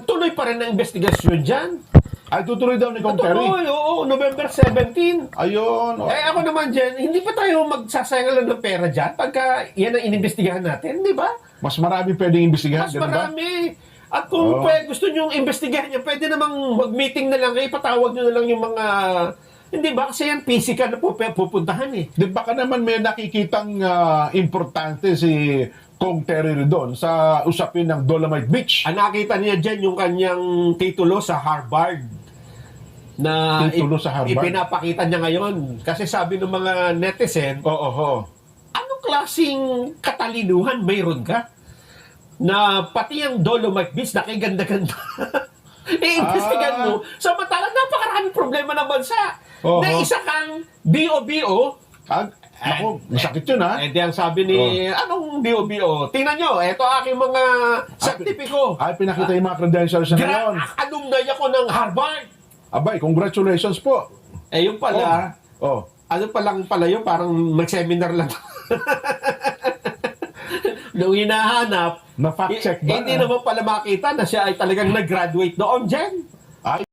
tuloy pa rin ang investigasyon dyan. Ay, tutuloy daw ni Kong Terry. Tuloy, oo, November 17. Ayun. Ako naman dyan, hindi pa tayo magsasayang lang ng pera dyan pagka yan ang inimbestigahan natin, di ba? Mas marami pwedeng imbestigahan, Mas ganun ba? marami. At kung gusto nyo imbestigahan nyo, pwede namang mag-meeting na lang kayo, patawag nyo na lang yung mga... Hindi ba? Kasi yan, physical na pupuntahan eh. Di baka naman may nakikitang importante si Kong Terry doon sa usapin ng Dolomite Beach. Nakita niya dyan yung kanyang titulo sa Harvard. Na Titulo sa Harvard? ipinapakita niya ngayon. Kasi sabi ng mga netizen, Oo. anong klaseng katalinuhan mayroon ka? Na pati ang Dolomite Beach, nakiganda-ganda. I-investigan mo. Samantalang napakaraming problema ng bansa. Oho. Na isa kang BOBO. Naku, masakit yun ha. Di ang sabi ni, anong BOBO? Tingnan nyo, eto aking mga sertipiko. Ay, pinakita yung mga credentials na ngayon. Alumni ako ng Harvard. Abay, congratulations po. Yung pala, ano pa lang pala yun, parang mag-seminar lang. Nung hinahanap, Na fact check ba? hindi naman pala makita na siya ay talagang nag-graduate doon dyan.